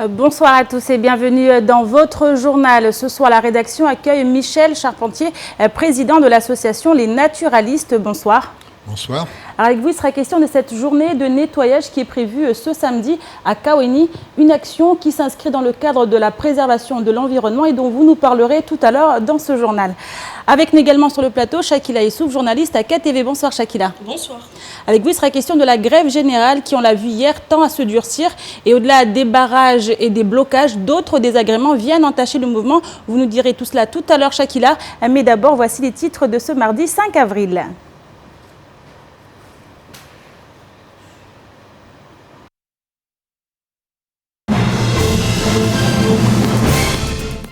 Bonsoir à tous et bienvenue dans votre journal. Ce soir, la rédaction accueille Michel Charpentier, président de l'association Les Naturalistes. Bonsoir. Bonsoir. Alors avec vous, il sera question de cette journée de nettoyage qui est prévue ce samedi à Kaweni. Une action qui s'inscrit dans le cadre de la préservation de l'environnement et dont vous nous parlerez tout à l'heure dans ce journal. Avec nous également sur le plateau, Chakila Issouf, journaliste à KTV. Bonsoir Chakila. Bonsoir. Avec vous, il sera question de la grève générale qui, on l'a vu hier, tend à se durcir. Et au-delà des barrages et des blocages, d'autres désagréments viennent entacher le mouvement. Vous nous direz tout cela tout à l'heure, Chakila. Mais d'abord, voici les titres de ce mardi 5 avril.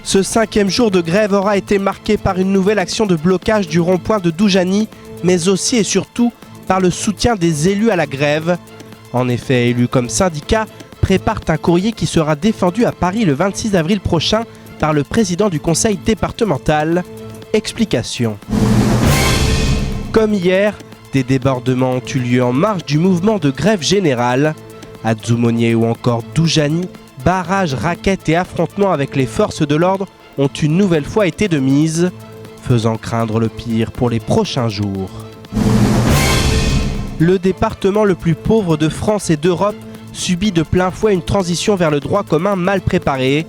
Ce 5e jour de grève aura été marqué par une nouvelle action de blocage du rond-point de Doujani, mais aussi et surtout par le soutien des élus à la grève. En effet, élus comme syndicats préparent un courrier qui sera défendu à Paris le 26 avril prochain par le président du conseil départemental. Explication. Comme hier, des débordements ont eu lieu en marge du mouvement de grève générale. À Dzoumogné ou encore Doujani, barrages, raquettes et affrontements avec les forces de l'ordre ont une nouvelle fois été de mise, faisant craindre le pire pour les prochains jours. Le département le plus pauvre de France et d'Europe subit de plein fouet une transition vers le droit commun mal préparée.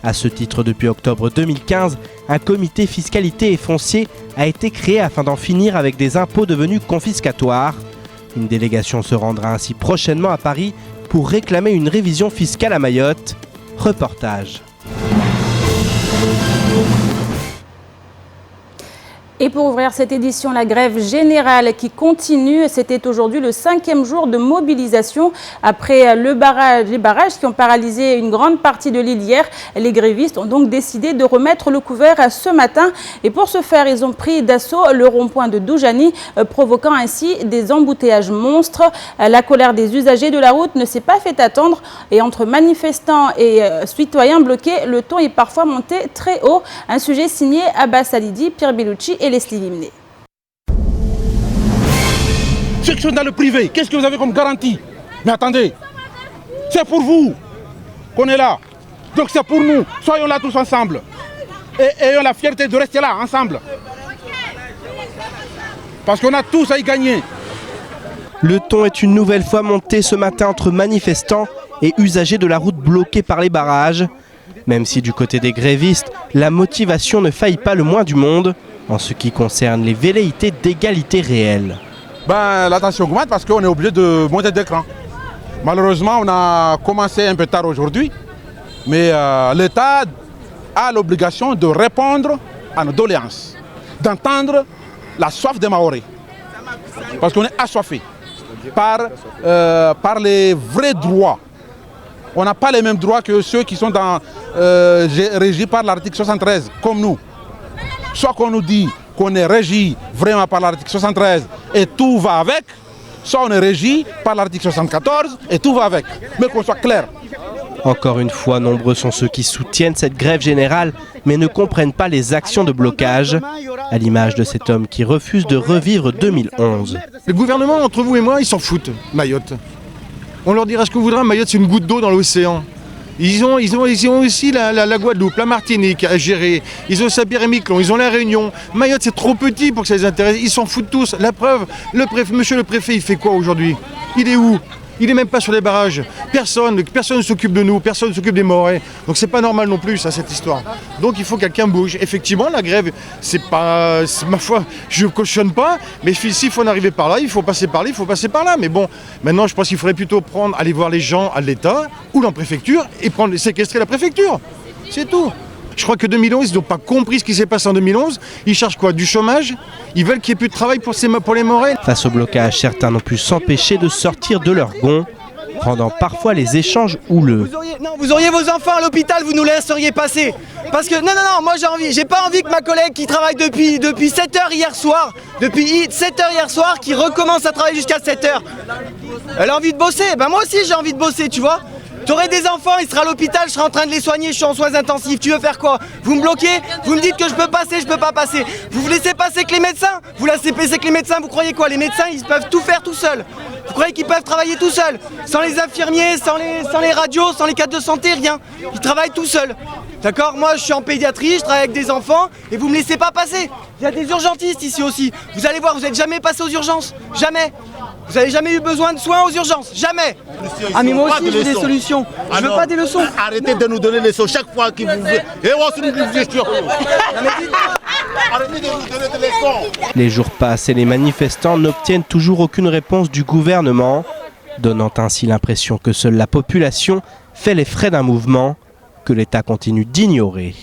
À ce titre, depuis octobre 2015, un comité fiscalité et foncier a été créé afin d'en finir avec des impôts devenus confiscatoires. Une délégation se rendra ainsi prochainement à Paris pour réclamer une révision fiscale à Mayotte. Reportage. Et pour ouvrir cette édition, la grève générale qui continue. C'était aujourd'hui le 5e jour de mobilisation après les barrages qui ont paralysé une grande partie de l'île hier. Les grévistes ont donc décidé de remettre le couvert ce matin. Et pour ce faire, ils ont pris d'assaut le rond-point de Doujani, provoquant ainsi des embouteillages monstres. La colère des usagers de la route ne s'est pas fait attendre. Et entre manifestants et citoyens bloqués, le ton est parfois monté très haut. Un sujet signé Abbas Alidi, Pierre Bellucci et Leslie Limné. Ceux qui sont dans le privé, qu'est-ce que vous avez comme garantie? Mais attendez, c'est pour vous qu'on est là. Donc c'est pour nous. Soyons là tous ensemble. Et ayons la fierté de rester là, ensemble. Parce qu'on a tous à y gagner. Le ton est une nouvelle fois monté ce matin entre manifestants et usagers de la route bloqués par les barrages. Même si du côté des grévistes, la motivation ne faillit pas le moins du monde en ce qui concerne les velléités d'égalité réelle. La tension augmente parce qu'on est obligé de monter d'écran. Malheureusement, on a commencé un peu tard aujourd'hui, mais l'État a l'obligation de répondre à nos doléances, d'entendre la soif des Mahorais. Parce qu'on est assoiffé par les vrais droits. On n'a pas les mêmes droits que ceux qui sont régis par l'article 73, comme nous. Soit qu'on nous dit qu'on est régi vraiment par l'article 73 et tout va avec, soit on est régi par l'article 74 et tout va avec. Mais qu'on soit clair. Encore une fois, nombreux sont ceux qui soutiennent cette grève générale, mais ne comprennent pas les actions de blocage, à l'image de cet homme qui refuse de revivre 2011. Le gouvernement, entre vous et moi, ils s'en foutent, Mayotte. On leur dira ce qu'on voudra, Mayotte c'est une goutte d'eau dans l'océan. Ils ont aussi la Guadeloupe, la Martinique à gérer. Ils ont Saint-Pierre-et-Miquelon, ils ont la Réunion. Mayotte c'est trop petit pour que ça les intéresse. Ils s'en foutent tous. La preuve, monsieur le préfet, il fait quoi aujourd'hui? Il est où? Il n'est même pas sur les barrages. Personne ne s'occupe de nous, personne ne s'occupe des Mahorais. Donc c'est pas normal non plus, ça, cette histoire. Donc il faut que quelqu'un bouge. Effectivement, la grève, c'est ma foi, je ne cautionne pas, mais s'il faut en arriver par là, il faut passer par là, il faut passer par là. Mais bon, maintenant, je pense qu'il faudrait plutôt aller voir les gens à l'État ou dans la préfecture et séquestrer la préfecture. C'est tout. Je crois que 2011, ils n'ont pas compris ce qui s'est passé en 2011. Ils cherchent quoi? Du chômage? Ils veulent qu'il n'y ait plus de travail pour les Mahorais. Face au blocage, certains n'ont pu s'empêcher de sortir de leur gonds, rendant parfois les échanges houleux. Vous auriez vos enfants à l'hôpital, vous nous laisseriez passer. Parce que, non, moi j'ai pas envie que ma collègue qui travaille depuis 7h hier soir, qui recommence à travailler jusqu'à 7h, elle a envie de bosser. Moi aussi j'ai envie de bosser, tu vois. T'aurais des enfants, ils seraient à l'hôpital, je serais en train de les soigner, je suis en soins intensifs. Tu veux faire quoi? Vous me bloquez? Vous me dites que je peux passer, je peux pas passer. Vous laissez passer que les médecins? Vous laissez passer que les médecins? Vous croyez quoi? Les médecins, ils peuvent tout faire tout seuls. Vous croyez qu'ils peuvent travailler tout seuls? Sans les infirmiers, sans les radios, sans les cadres de santé, rien. Ils travaillent tout seuls. D'accord? Moi, je suis en pédiatrie, je travaille avec des enfants et vous me laissez pas passer. Il y a des urgentistes ici aussi. Vous allez voir, vous n'êtes jamais passé aux urgences. Jamais. Vous n'avez jamais eu besoin de soins aux urgences. Jamais. Ah mais moi aussi, je veux des solutions. Je veux pas des leçons. Arrêtez de nous donner des leçons chaque fois que vous voulez. Et on se nous dit arrêtez de nous donner des leçons. Les jours passent et les manifestants n'obtiennent toujours aucune réponse du gouvernement, donnant ainsi l'impression que seule la population fait les frais d'un mouvement que l'État continue d'ignorer.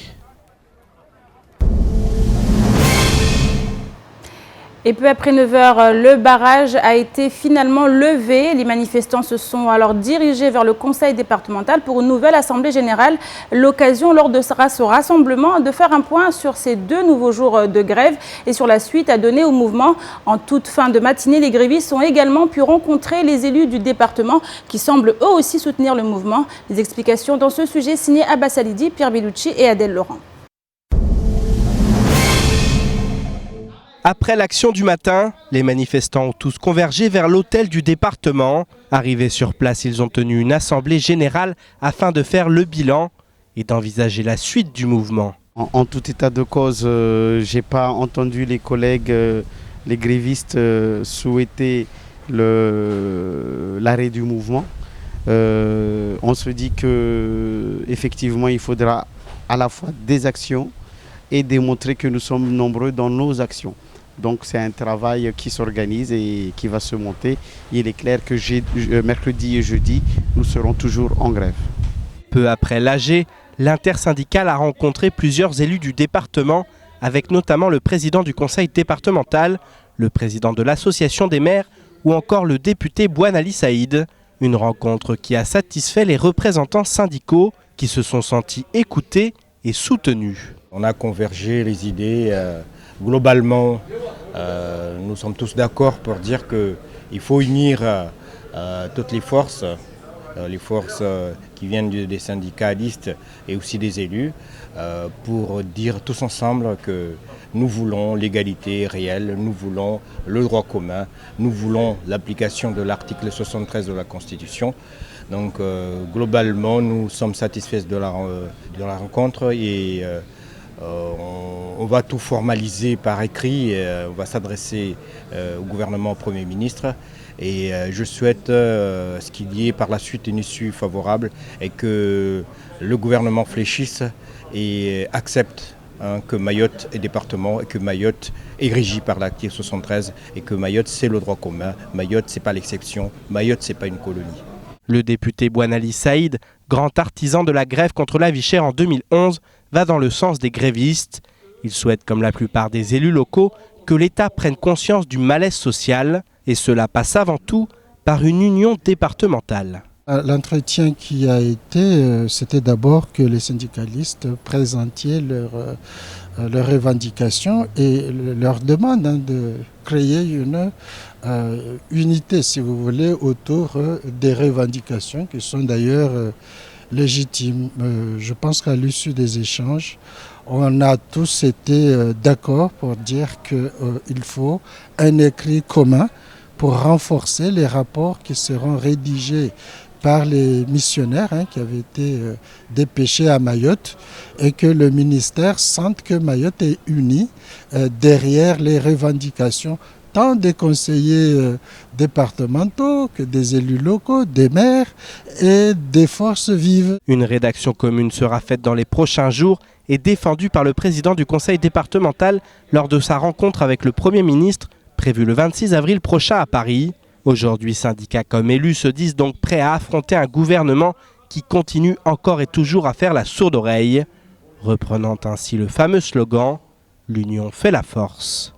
Et peu après 9 h, le barrage a été finalement levé. Les manifestants se sont alors dirigés vers le conseil départemental pour une nouvelle assemblée générale. L'occasion lors de ce rassemblement de faire un point sur ces 2 nouveaux jours de grève et sur la suite à donner au mouvement. En toute fin de matinée, les grévistes ont également pu rencontrer les élus du département qui semblent eux aussi soutenir le mouvement. Les explications dans ce sujet signées Abbas Salidi, Pierre Bellucci et Adèle Laurent. Après l'action du matin, les manifestants ont tous convergé vers l'hôtel du département. Arrivés sur place, ils ont tenu une assemblée générale afin de faire le bilan et d'envisager la suite du mouvement. En tout état de cause, je n'ai pas entendu les collègues, les grévistes souhaiter l'arrêt du mouvement. On se dit qu'effectivement, il faudra à la fois des actions et démontrer que nous sommes nombreux dans nos actions. Donc c'est un travail qui s'organise et qui va se monter. Il est clair que mercredi et jeudi, nous serons toujours en grève. Peu après l'AG, l'intersyndicale a rencontré plusieurs élus du département, avec notamment le président du conseil départemental, le président de l'association des maires ou encore le député Bouanali Saïd. Une rencontre qui a satisfait les représentants syndicaux qui se sont sentis écoutés et soutenus. On a convergé les idées. Globalement, nous sommes tous d'accord pour dire qu'il faut unir toutes les forces qui viennent des syndicalistes et aussi des élus, pour dire tous ensemble que nous voulons l'égalité réelle, nous voulons le droit commun, nous voulons l'application de l'article 73 de la Constitution. Donc globalement, nous sommes satisfaits de la rencontre et on va tout formaliser par écrit, on va s'adresser au gouvernement, au Premier ministre et je souhaite ce qu'il y ait par la suite une issue favorable et que le gouvernement fléchisse et accepte que Mayotte est département et que Mayotte est régie par l'article 73 et que Mayotte c'est le droit commun, Mayotte c'est pas l'exception, Mayotte c'est pas une colonie. Le député Bouanali Saïd, grand artisan de la grève contre la vie chère en 2011, va dans le sens des grévistes. Il souhaite, comme la plupart des élus locaux, que l'État prenne conscience du malaise social. Et cela passe avant tout par une union départementale. L'entretien qui a été, c'était d'abord que les syndicalistes présentaient leurs revendications et leur demande de créer une unité, si vous voulez, autour des revendications qui sont d'ailleurs légitimes. Je pense qu'à l'issue des échanges, on a tous été d'accord pour dire qu'il faut un écrit commun pour renforcer les rapports qui seront rédigés par les missionnaires qui avaient été dépêchés à Mayotte et que le ministère sente que Mayotte est unie derrière les revendications tant des conseillers départementaux que des élus locaux, des maires et des forces vives. Une rédaction commune sera faite dans les prochains jours et défendue par le président du conseil départemental lors de sa rencontre avec le Premier ministre prévue le 26 avril prochain à Paris. Aujourd'hui, syndicats comme élus se disent donc prêts à affronter un gouvernement qui continue encore et toujours à faire la sourde oreille, reprenant ainsi le fameux slogan « L'union fait la force ».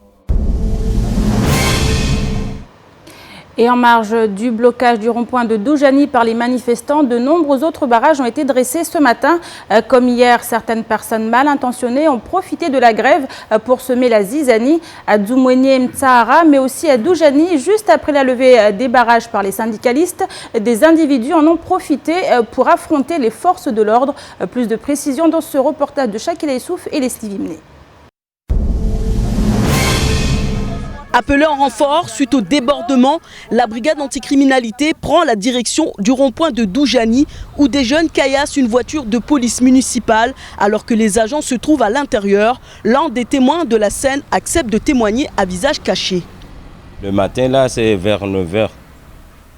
Et en marge du blocage du rond-point de Doujani par les manifestants, de nombreux autres barrages ont été dressés ce matin. Comme hier, certaines personnes mal intentionnées ont profité de la grève pour semer la zizanie à Dzoumouéni Mtsahara, mais aussi à Doujani. Juste après la levée des barrages par les syndicalistes, des individus en ont profité pour affronter les forces de l'ordre. Plus de précisions dans ce reportage de Shakila Issouf et Leslie Vimné. Appelée en renfort suite au débordement, la brigade anticriminalité prend la direction du rond-point de Doujani où des jeunes caillassent une voiture de police municipale alors que les agents se trouvent à l'intérieur. L'un des témoins de la scène accepte de témoigner à visage caché. Le matin là, c'est vers 9 h.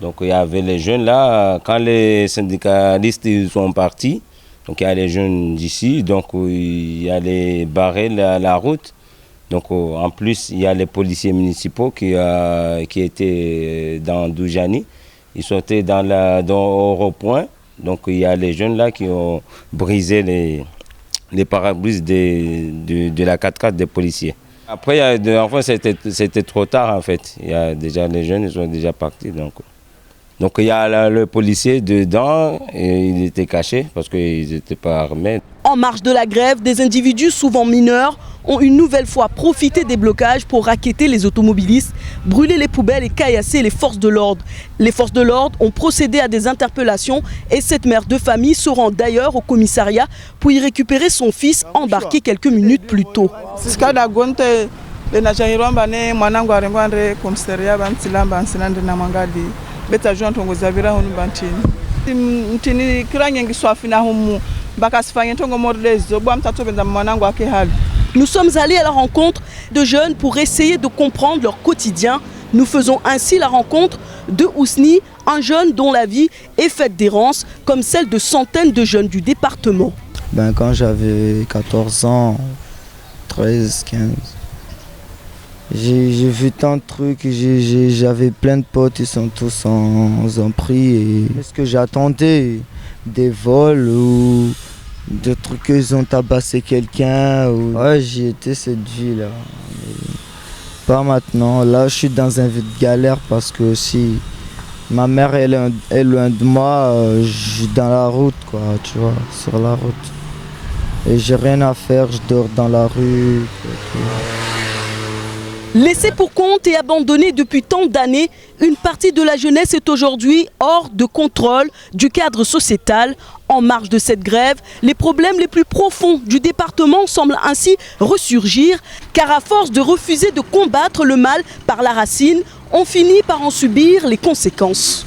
Donc il y avait les jeunes là, quand les syndicalistes ils sont partis, donc il y a les jeunes d'ici, donc il allaient barrer la route. Donc en plus, il y a les policiers municipaux qui étaient dans Doujani. Ils sortaient au rond-point. Donc il y a les jeunes là qui ont brisé les pare-brises de la 4x4 des policiers. Après, enfin, c'était trop tard en fait. Il y a déjà les jeunes, ils sont déjà partis. Donc il y a le policier dedans, et il était caché parce qu'ils n'étaient pas armés. En marge de la grève, des individus souvent mineurs ont une nouvelle fois profité des blocages pour racketter les automobilistes, brûler les poubelles et caillasser les forces de l'ordre. Les forces de l'ordre ont procédé à des interpellations et cette mère de famille se rend d'ailleurs au commissariat pour y récupérer son fils embarqué quelques minutes plus tôt. Nous sommes allés à la rencontre de jeunes pour essayer de comprendre leur quotidien. Nous faisons ainsi la rencontre de Ousni, un jeune dont la vie est faite d'errance, comme celle de centaines de jeunes du département. Quand j'avais 14 ans, 13, 15, j'ai vu tant de trucs, j'avais plein de potes, ils sont tous en prix. Est-ce que j'attendais des vols ou des trucs qu'ils ont tabassé quelqu'un? Ouais, j'y étais cette vie-là. Pas maintenant. Là, je suis dans un vide galère parce que si ma mère elle est loin de moi, je suis dans la route, quoi, tu vois, sur la route. Et j'ai rien à faire, je dors dans la rue. Laissé pour compte et abandonné depuis tant d'années, une partie de la jeunesse est aujourd'hui hors de contrôle du cadre sociétal. En marge de cette grève, les problèmes les plus profonds du département semblent ainsi ressurgir, car à force de refuser de combattre le mal par la racine, on finit par en subir les conséquences.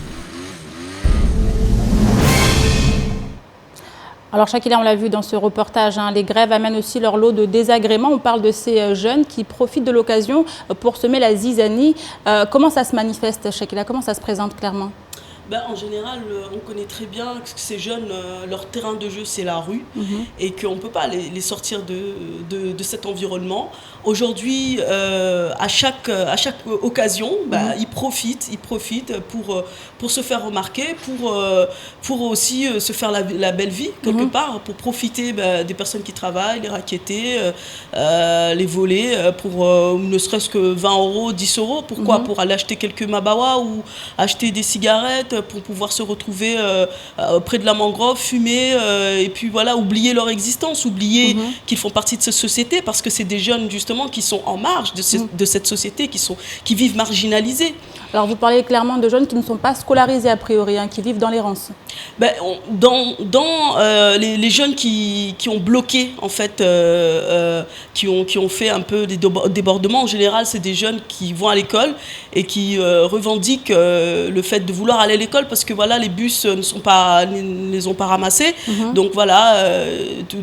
Alors Shakila, on l'a vu dans ce reportage, les grèves amènent aussi leur lot de désagréments. On parle de ces jeunes qui profitent de l'occasion pour semer la zizanie. Comment ça se manifeste, Shakila? Comment ça se présente clairement? En général, on connaît très bien que ces jeunes, leur terrain de jeu, c'est la rue et qu'on ne peut pas les sortir de cet environnement. Aujourd'hui, à chaque occasion, ils profitent pour se faire remarquer, pour aussi se faire la belle vie, quelque part, pour profiter des personnes qui travaillent, les racketter, les voler, pour ne serait-ce que 20 €, 10 €. Pourquoi? Pour aller acheter quelques mabawa ou acheter des cigarettes, pour pouvoir se retrouver près de la mangrove, fumer, et puis voilà, oublier leur existence, oublier qu'ils font partie de cette société, parce que c'est des jeunes justement qui sont en marge de cette société, qui vivent marginalisés. Alors vous parlez clairement de jeunes qui ne sont pas scolarisés a priori, qui vivent dans l'errance. Les jeunes qui ont bloqué, en fait, qui ont fait un peu des débordements, en général, c'est des jeunes qui vont à l'école et qui revendiquent le fait de vouloir aller à l'école parce que voilà, les bus ne les ont pas ramassés. Donc voilà,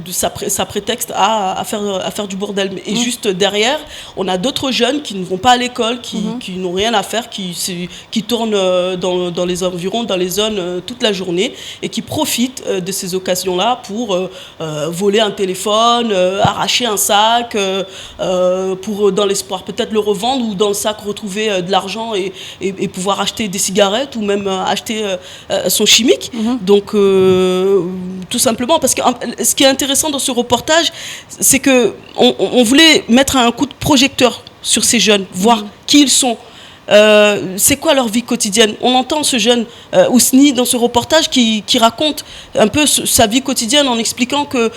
ça prétexte à faire du bordel. Et juste derrière, on a d'autres jeunes qui ne vont pas à l'école, qui n'ont rien à faire, qui tournent dans les environs, dans les zones toute la journée et qui profitent de ces occasions-là pour voler un téléphone, arracher un sac, pour dans l'espoir peut-être le revendre ou dans le sac retrouver de l'argent et pouvoir acheter des cigarettes ou même acheter son chimique. Donc tout simplement parce que ce qui est intéressant dans ce reportage, c'est que on voulait mettre un coup de projecteur sur ces jeunes, voir qui ils sont. c'est quoi leur vie quotidienne. On entend ce jeune Ousni dans ce reportage qui raconte un peu sa vie quotidienne en expliquant que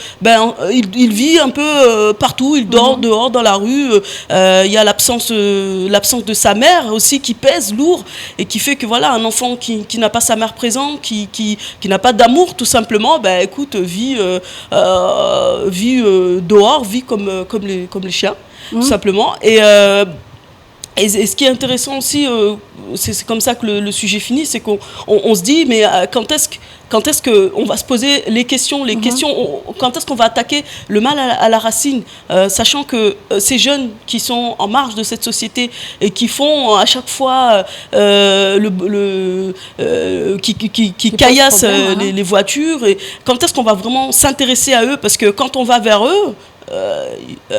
il vit un peu partout, il dort dehors dans la rue, il y a l'absence de sa mère aussi qui pèse lourd et qui fait que voilà, un enfant qui n'a pas sa mère présente, qui n'a pas d'amour tout simplement, vit dehors, vit comme les chiens tout simplement. Et ce qui est intéressant aussi, c'est comme ça que le sujet finit, c'est qu'on se dit, mais quand est-ce qu'on va se poser les questions, quand est-ce qu'on va attaquer le mal à la racine, sachant que ces jeunes qui sont en marge de cette société et qui font à chaque fois qui caillassent les voitures, et quand est-ce qu'on va vraiment s'intéresser à eux, parce que quand on va vers eux,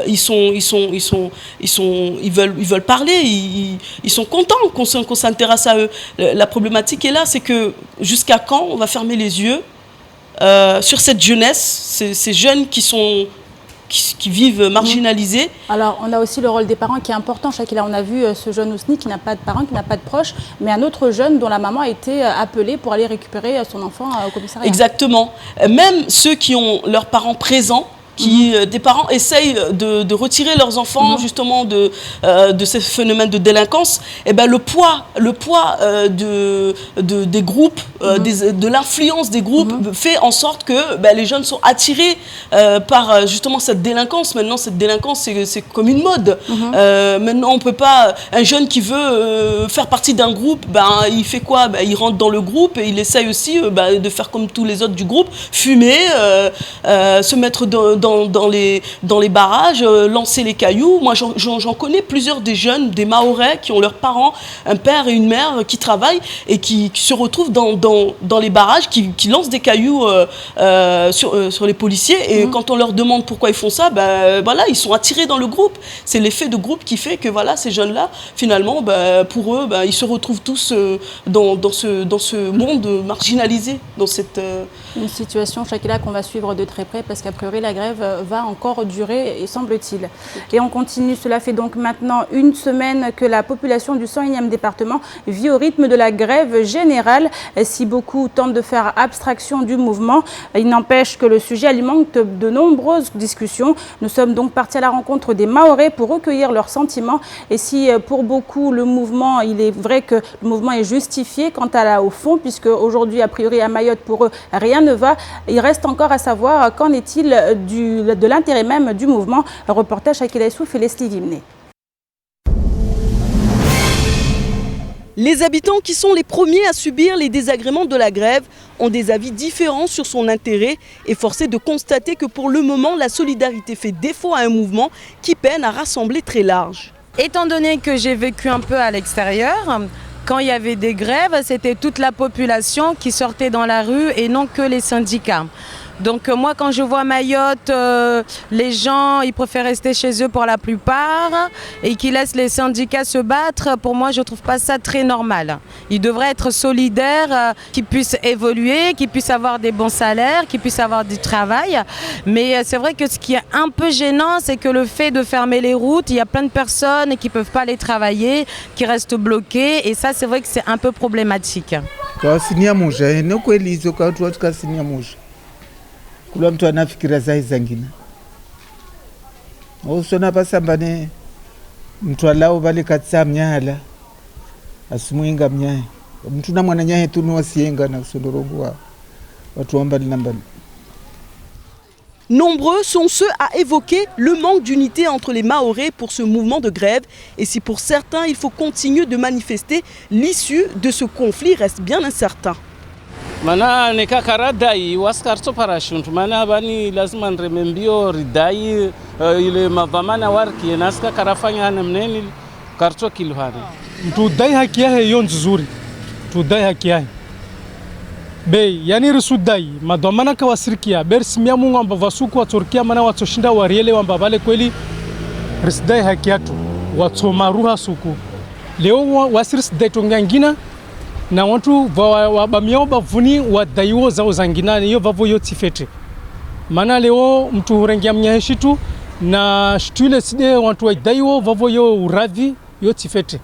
ils veulent parler, ils sont contents qu'on s'intéresse à eux. La problématique est là, c'est que jusqu'à quand on va fermer les yeux sur cette jeunesse, ces jeunes qui vivent marginalisés. Alors, on a aussi le rôle des parents qui est important. Shakila, on a vu ce jeune Ousni qui n'a pas de parents, qui n'a pas de proches, mais un autre jeune dont la maman a été appelée pour aller récupérer son enfant au commissariat. Exactement. Même ceux qui ont leurs parents présents, des parents essayent de retirer leurs enfants justement de ces phénomènes de délinquance, et le poids des groupes, de l'influence des groupes fait en sorte que les jeunes sont attirés par justement cette délinquance. Maintenant, cette délinquance, c'est comme une mode. Maintenant, on peut pas... Un jeune qui veut faire partie d'un groupe, il fait quoi? Il rentre dans le groupe et il essaye aussi de faire comme tous les autres du groupe, fumer, se mettre dans les barrages, lancer les cailloux. Moi, j'en connais plusieurs des jeunes, des Mahorais qui ont leurs parents, un père et une mère qui travaillent et qui se retrouvent dans les barrages, qui lancent des cailloux sur les policiers. Et quand on leur demande pourquoi ils font ça, ils sont attirés dans le groupe. C'est l'effet de groupe qui fait que ces jeunes-là, finalement, pour eux, ils se retrouvent tous dans ce monde marginalisé, dans cette... Une situation, Shakila, qu'on va suivre de très près parce qu'a priori, la grève va encore durer, semble-t-il. Et on continue. Cela fait donc maintenant une semaine que la population du 101e département vit au rythme de la grève générale. Si beaucoup tentent de faire abstraction du mouvement, il n'empêche que le sujet alimente de nombreuses discussions. Nous sommes donc partis à la rencontre des Mahorais pour recueillir leurs sentiments. Et si pour beaucoup le mouvement, il est vrai que le mouvement est justifié quant au fond, puisque aujourd'hui, a priori, à Mayotte, pour eux, rien ne va. Il reste encore à savoir qu'en est-il de l'intérêt même du mouvement. Un reportage Shakila Issouf et Leslie Vimné. Les habitants qui sont les premiers à subir les désagréments de la grève ont des avis différents sur son intérêt et forcé de constater que pour le moment, la solidarité fait défaut à un mouvement qui peine à rassembler très large. Étant donné que j'ai vécu un peu à l'extérieur, quand il y avait des grèves, c'était toute la population qui sortait dans la rue et non que les syndicats. Donc moi, quand je vois Mayotte, les gens, ils préfèrent rester chez eux pour la plupart et qui laissent les syndicats se battre. Pour moi, je ne trouve pas ça très normal. Ils devraient être solidaires, qu'ils puissent évoluer, qu'ils puissent avoir des bons salaires, qu'ils puissent avoir du travail. Mais c'est vrai que ce qui est un peu gênant, c'est que le fait de fermer les routes, il y a plein de personnes qui ne peuvent pas aller travailler, qui restent bloquées. Et ça, c'est vrai que c'est un peu problématique. Kula mtu anafikira zai zangina usona pasambane mtu alao bali katsa mnyala asumuinga mnyaye mtu na mwana nyaye tunu wasienga na kusondorogwa watu wambali nambali. Nombreux sont ceux à évoquer le manque d'unité entre les Mahorais pour ce mouvement de grève. Et si pour certains, il faut continuer de manifester, l'issue de ce conflit reste bien incertain. Mana neka karadai waskarto parashuntu mana bani lazima nremembio ridai ile mavamana warki naska karafanya hana mneni karto kilhana tudai haki yake hiyo nzuri tudai haki yake bei yani risudai madomana kwa sirkia bersimia mungu amba vasuku wa Turkia mana watoshinda wariele wamba vale kweli risdai haki yatu watomaruha suku leo wasirisdai tongangina na watu wabamiao bavuni wadaiwo zao zanginani hiyo vavo yote fete maana leo mtu hurengia mnyaheshitu na shitule side watu wadaiwo vavo yo uradhi yote fete.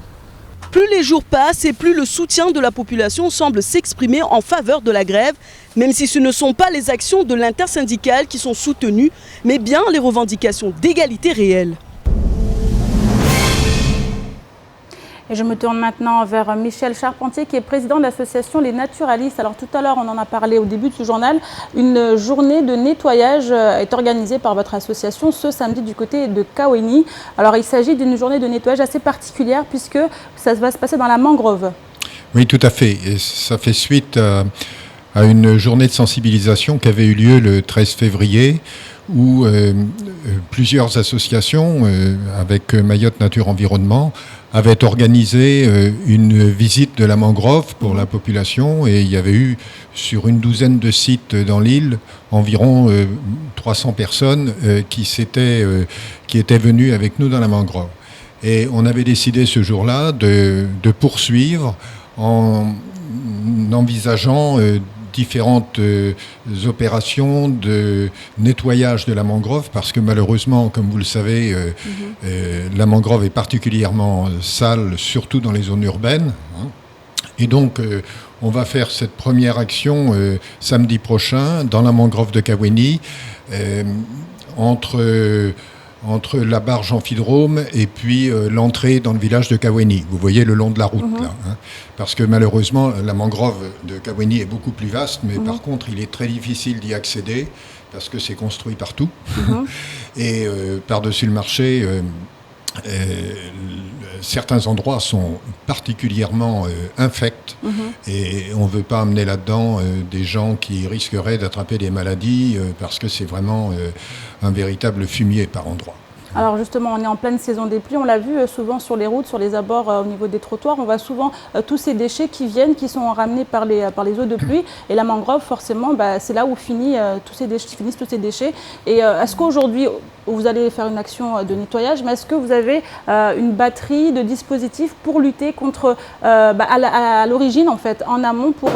Plus les jours passent et plus le soutien de la population semble s'exprimer en faveur de la grève, même si ce ne sont pas les actions de l'intersyndicale qui sont soutenues, mais bien les revendications d'égalité réelle. Et je me tourne maintenant vers Michel Charpentier, qui est président de l'association Les Naturalistes. Alors tout à l'heure, on en a parlé au début de ce journal, une journée de nettoyage est organisée par votre association ce samedi du côté de Kaweni. Alors il s'agit d'une journée de nettoyage assez particulière puisque ça va se passer dans la mangrove. Oui, tout à fait. Et ça fait suite à une journée de sensibilisation qui avait eu lieu le 13 février où plusieurs associations, avec Mayotte Nature Environnement, avaient organisé une visite de la mangrove pour la population, et il y avait eu sur une douzaine de sites dans l'île environ 300 personnes qui étaient venues avec nous dans la mangrove. Et on avait décidé ce jour-là de poursuivre en envisageant différentes opérations de nettoyage de la mangrove, parce que malheureusement, comme vous le savez, la mangrove est particulièrement sale, surtout dans les zones urbaines. Et donc, on va faire cette première action samedi prochain dans la mangrove de Kaweni, entre la barge Amphidrome et puis l'entrée dans le village de Kaweni. Vous voyez le long de la route là. Parce que malheureusement, la mangrove de Kaweni est beaucoup plus vaste, mais par contre, il est très difficile d'y accéder parce que c'est construit partout. Et par-dessus le marché, certains endroits sont particulièrement infects et on ne veut pas amener là-dedans des gens qui risqueraient d'attraper des maladies parce que c'est vraiment un véritable fumier par endroit. Alors justement, on est en pleine saison des pluies, on l'a vu souvent sur les routes, sur les abords au niveau des trottoirs, on voit souvent tous ces déchets qui sont ramenés par les eaux de pluie, et la mangrove forcément, c'est là où finissent tous ces déchets. Et est-ce qu'aujourd'hui, vous allez faire une action de nettoyage, mais est-ce que vous avez une batterie de dispositifs pour lutter contre, à l'origine en fait, en amont, pour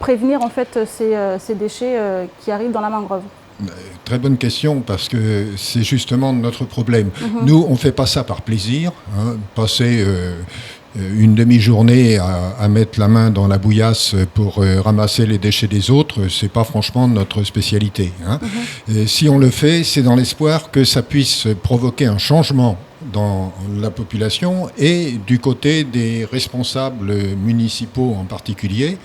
prévenir en fait ces déchets qui arrivent dans la mangrove? Très bonne question, parce que c'est justement notre problème. Nous, on ne fait pas ça par plaisir. Passer une demi-journée à mettre la main dans la bouillasse pour ramasser les déchets des autres, c'est pas franchement notre spécialité. Si on le fait, c'est dans l'espoir que ça puisse provoquer un changement dans la population et du côté des responsables municipaux en particulier,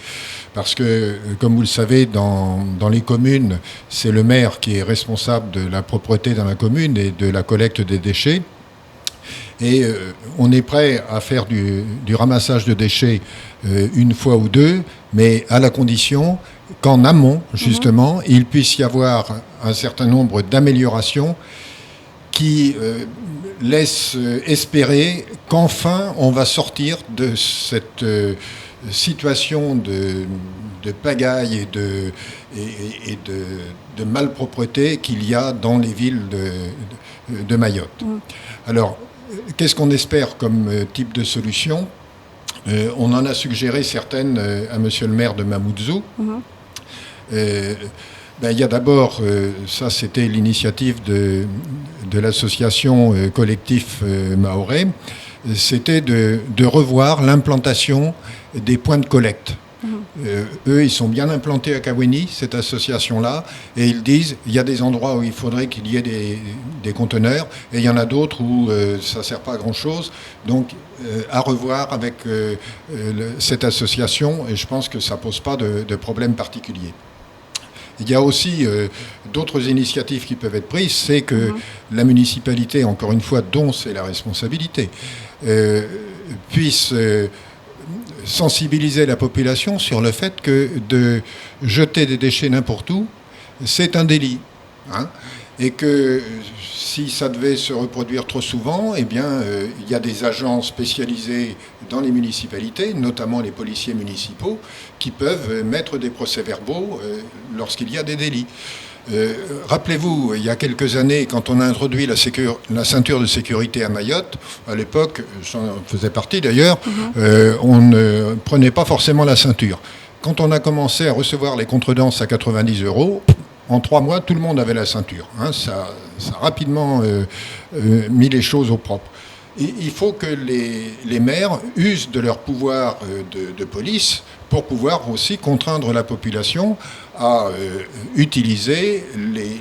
parce que, comme vous le savez, dans les communes, c'est le maire qui est responsable de la propreté dans la commune et de la collecte des déchets. Et on est prêt à faire du ramassage de déchets une fois ou deux, mais à la condition qu'en amont, justement, il puisse y avoir un certain nombre d'améliorations qui laissent espérer qu'enfin on va sortir de cette situation de pagaille et de malpropreté qu'il y a dans les villes de Mayotte. Alors, qu'est-ce qu'on espère comme type de solution ? On en a suggéré certaines à monsieur le maire de Mamoudzou. Il y a d'abord, ça c'était l'initiative de l'association collectif mahorais, c'était de revoir l'implantation des points de collecte. Eux, ils sont bien implantés à Kaweni, cette association-là, et ils disent il y a des endroits où il faudrait qu'il y ait des conteneurs, et il y en a d'autres où ça ne sert pas à grand-chose. Donc, à revoir avec cette association, et je pense que ça ne pose pas de problème particulier. Il y a aussi d'autres initiatives qui peuvent être prises, c'est que la municipalité, encore une fois, dont c'est la responsabilité, puisse sensibiliser la population sur le fait que de jeter des déchets n'importe où, c'est un délit. Et que si ça devait se reproduire trop souvent, il y a des agents spécialisés dans les municipalités, notamment les policiers municipaux, qui peuvent mettre des procès-verbaux lorsqu'il y a des délits. Rappelez-vous, il y a quelques années, quand on a introduit la ceinture de sécurité à Mayotte, à l'époque, j'en faisais partie d'ailleurs, on ne prenait pas forcément la ceinture. Quand on a commencé à recevoir les contredanses à 90 €, en 3 mois, tout le monde avait la ceinture. Ça a rapidement mis les choses au propre. il faut que les maires usent de leur pouvoir de police pour pouvoir aussi contraindre la population à utiliser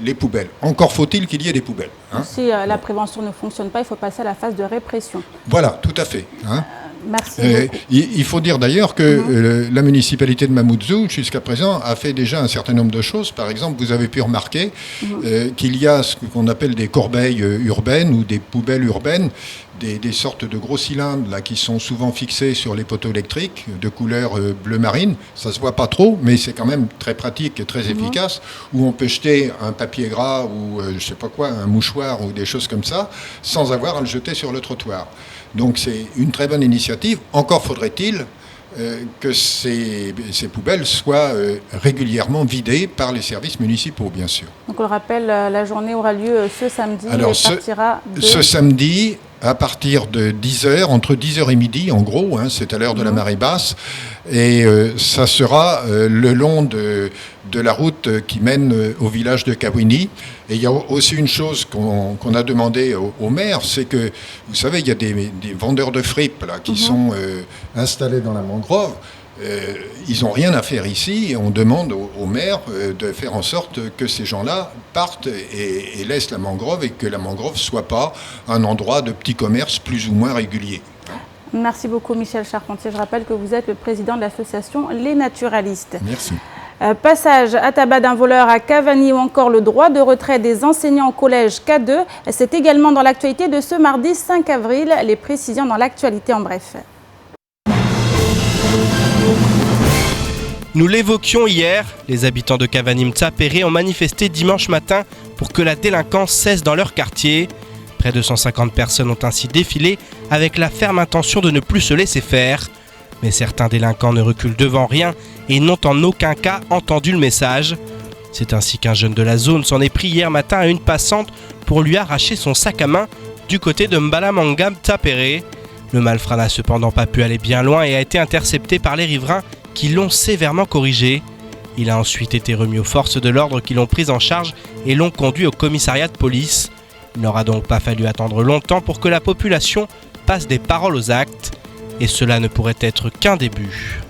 les poubelles. Encore faut-il qu'il y ait des poubelles. Hein. Si la prévention ne fonctionne pas, il faut passer à la phase de répression. Voilà, tout à fait. Hein. Merci. Il faut dire d'ailleurs que la municipalité de Mamoudzou, jusqu'à présent, a fait déjà un certain nombre de choses. Par exemple, vous avez pu remarquer qu'il y a ce qu'on appelle des corbeilles urbaines ou des poubelles urbaines, des sortes de gros cylindres là, qui sont souvent fixés sur les poteaux électriques de couleur bleu marine. Ça ne se voit pas trop, mais c'est quand même très pratique et très efficace, où on peut jeter un papier gras ou je ne sais pas quoi, un mouchoir ou des choses comme ça, sans avoir à le jeter sur le trottoir. Donc c'est une très bonne initiative. Encore faudrait-il que ces poubelles soient régulièrement vidées par les services municipaux, bien sûr. Donc on le rappelle, la journée aura lieu ce samedi. Alors, ce samedi, à partir de 10h, entre 10h et midi, en gros, hein, c'est à l'heure de la marée basse, et ça sera le long de la route qui mène au village de Kawini. Et il y a aussi une chose qu'on a demandé au maire, c'est que, vous savez, il y a des vendeurs de fripes là, qui sont installés dans la mangrove. Ils n'ont rien à faire ici et on demande au maire de faire en sorte que ces gens-là partent et laissent la mangrove et que la mangrove ne soit pas un endroit de petit commerce plus ou moins régulier. Merci beaucoup Michel Charpentier. Je rappelle que vous êtes le président de l'association Les Naturalistes. Merci. Passage à tabac d'un voleur à Cavani ou encore le droit de retrait des enseignants au collège K2. C'est également dans l'actualité de ce mardi 5 avril. Les précisions dans l'actualité en bref. Nous l'évoquions hier, les habitants de Cavani-Mtsapéré ont manifesté dimanche matin pour que la délinquance cesse dans leur quartier. Près de 150 personnes ont ainsi défilé avec la ferme intention de ne plus se laisser faire. Mais certains délinquants ne reculent devant rien et n'ont en aucun cas entendu le message. C'est ainsi qu'un jeune de la zone s'en est pris hier matin à une passante pour lui arracher son sac à main du côté de Mbalamanga-Mtsapéré. Le malfrat n'a cependant pas pu aller bien loin et a été intercepté par les riverains qui l'ont sévèrement corrigé. Il a ensuite été remis aux forces de l'ordre qui l'ont pris en charge et l'ont conduit au commissariat de police. Il n'aura donc pas fallu attendre longtemps pour que la population passe des paroles aux actes. Et cela ne pourrait être qu'un début.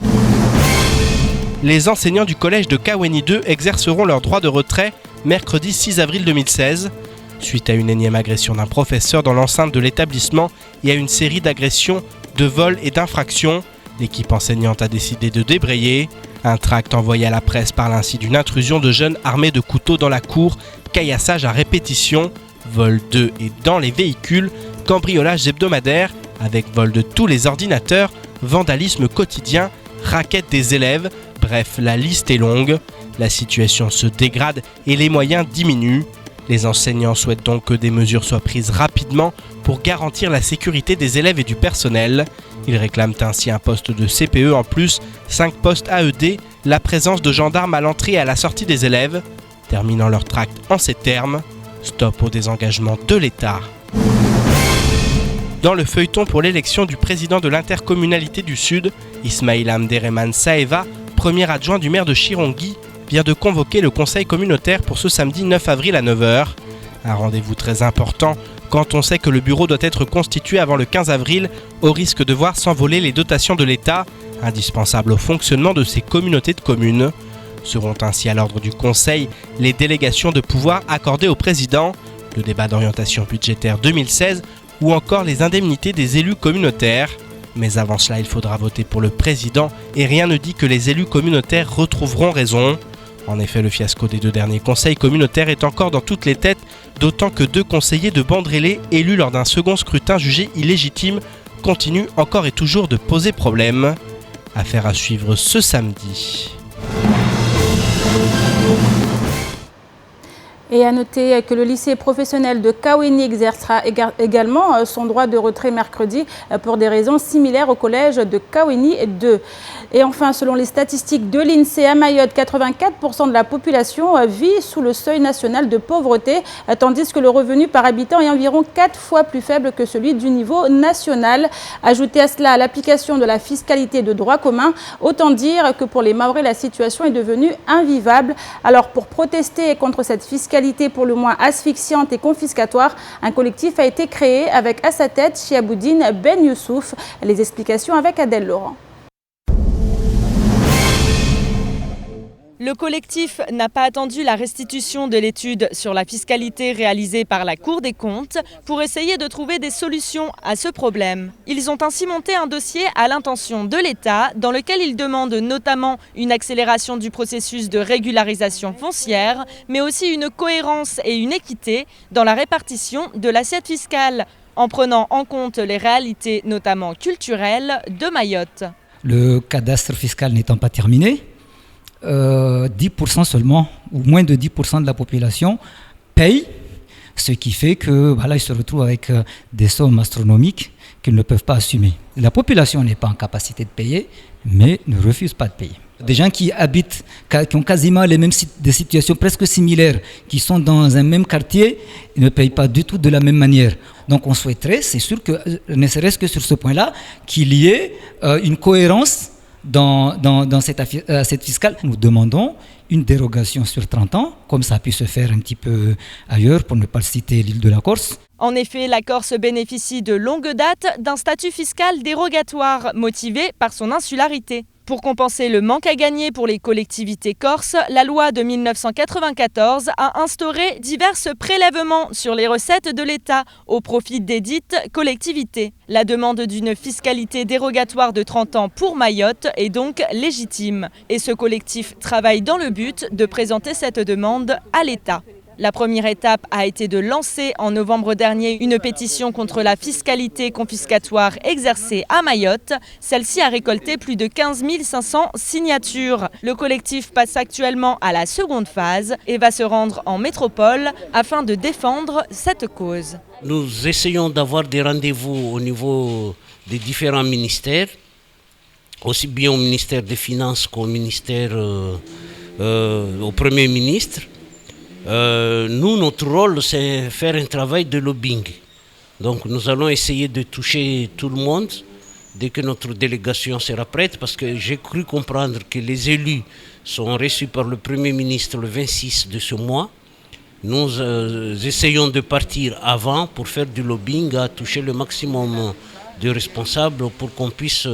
Les enseignants du collège de Kaweni 2 exerceront leur droit de retrait mercredi 6 avril 2016. Suite à une énième agression d'un professeur dans l'enceinte de l'établissement et à une série d'agressions, de vols et d'infractions, l'équipe enseignante a décidé de débrayer. Un tract envoyé à la presse parle ainsi d'une intrusion de jeunes armés de couteaux dans la cour, caillassage à répétition, vol de et dans les véhicules, cambriolage hebdomadaire avec vol de tous les ordinateurs, vandalisme quotidien, raquettes des élèves, bref, la liste est longue. La situation se dégrade et les moyens diminuent. Les enseignants souhaitent donc que des mesures soient prises rapidement pour garantir la sécurité des élèves et du personnel. Ils réclament ainsi un poste de CPE en plus, 5 postes AED, la présence de gendarmes à l'entrée et à la sortie des élèves, terminant leur tract en ces termes: stop au désengagement de l'État. Dans le feuilleton pour l'élection du président de l'intercommunalité du Sud, Ismail Amdereman Saeva, premier adjoint du maire de Chirongui, vient de convoquer le conseil communautaire pour ce samedi 9 avril à 9h. Un rendez-vous très important quand on sait que le bureau doit être constitué avant le 15 avril au risque de voir s'envoler les dotations de l'État, indispensables au fonctionnement de ces communautés de communes. Seront ainsi à l'ordre du conseil les délégations de pouvoir accordées au président, le débat d'orientation budgétaire 2016 ou encore les indemnités des élus communautaires. Mais avant cela, il faudra voter pour le président et rien ne dit que les élus communautaires retrouveront raison. En effet, le fiasco des 2 derniers conseils communautaires est encore dans toutes les têtes, d'autant que 2 conseillers de Bandrélé, élus lors d'un second scrutin jugé illégitime, continuent encore et toujours de poser problème. Affaire à suivre ce samedi. Et à noter que le lycée professionnel de Kaweni exercera également son droit de retrait mercredi pour des raisons similaires au collège de Kaweni 2. Et enfin, selon les statistiques de l'INSEE, à Mayotte, 84% de la population vit sous le seuil national de pauvreté, tandis que le revenu par habitant est environ 4 fois plus faible que celui du niveau national. Ajoutez à cela l'application de la fiscalité de droit commun, autant dire que pour les Mahorais, la situation est devenue invivable. Alors pour protester contre cette fiscalité pour le moins asphyxiante et confiscatoire, un collectif a été créé avec à sa tête Chiaboudine Ben Youssouf. Les explications avec Adèle Laurent. Le collectif n'a pas attendu la restitution de l'étude sur la fiscalité réalisée par la Cour des comptes pour essayer de trouver des solutions à ce problème. Ils ont ainsi monté un dossier à l'intention de l'État dans lequel ils demandent notamment une accélération du processus de régularisation foncière, mais aussi une cohérence et une équité dans la répartition de l'assiette fiscale, en prenant en compte les réalités notamment culturelles de Mayotte. Le cadastre fiscal n'étant pas terminé, 10% seulement, ou moins de 10% de la population paye, ce qui fait que voilà, ils se retrouvent avec des sommes astronomiques qu'ils ne peuvent pas assumer. La population n'est pas en capacité de payer, mais ne refuse pas de payer. Des gens qui habitent, qui ont quasiment les mêmes des situations presque similaires, qui sont dans un même quartier, ils ne payent pas du tout de la même manière. Donc on souhaiterait, c'est sûr que, ne serait-ce que sur ce point-là, qu'il y ait une cohérence dans cette assiette fiscale. Nous demandons une dérogation sur 30 ans, comme ça a pu se faire un petit peu ailleurs, pour ne pas citer l'île de la Corse. En effet, la Corse bénéficie de longue date d'un statut fiscal dérogatoire, motivé par son insularité. Pour compenser le manque à gagner pour les collectivités corses, la loi de 1994 a instauré divers prélèvements sur les recettes de l'État au profit des dites collectivités. La demande d'une fiscalité dérogatoire de 30 ans pour Mayotte est donc légitime. Et ce collectif travaille dans le but de présenter cette demande à l'État. La première étape a été de lancer en novembre dernier une pétition contre la fiscalité confiscatoire exercée à Mayotte. Celle-ci a récolté plus de 15 500 signatures. Le collectif passe actuellement à la seconde phase et va se rendre en métropole afin de défendre cette cause. Nous essayons d'avoir des rendez-vous au niveau des différents ministères, aussi bien au ministère des Finances qu'au ministère au Premier ministre. Nous, notre rôle, c'est faire un travail de lobbying. Donc nous allons essayer de toucher tout le monde dès que notre délégation sera prête, parce que j'ai cru comprendre que les élus sont reçus par le Premier ministre le 26 de ce mois. Nous essayons de partir avant pour faire du lobbying, à toucher le maximum de responsables pour qu'on puisse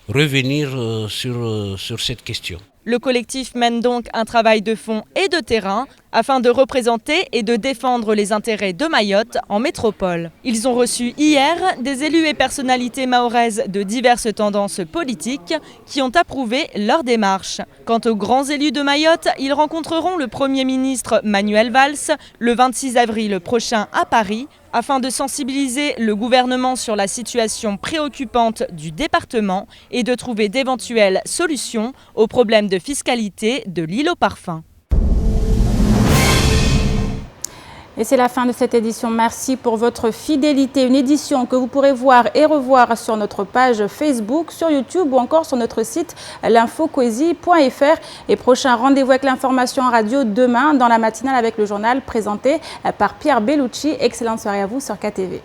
revenir sur cette question. Le collectif mène donc un travail de fond et de terrain afin de représenter et de défendre les intérêts de Mayotte en métropole. Ils ont reçu hier des élus et personnalités mahoraises de diverses tendances politiques qui ont approuvé leur démarche. Quant aux grands élus de Mayotte, ils rencontreront le Premier ministre Manuel Valls le 26 avril prochain à Paris afin de sensibiliser le gouvernement sur la situation préoccupante du département et de trouver d'éventuelles solutions aux problèmes de fiscalité de l'île aux parfums. Et c'est la fin de cette édition. Merci pour votre fidélité. Une édition que vous pourrez voir et revoir sur notre page Facebook, sur YouTube ou encore sur notre site l'infocoesie.fr. Et prochain rendez-vous avec l'information en radio demain dans la matinale avec le journal présenté par Pierre Bellucci. Excellente soirée à vous sur KTV.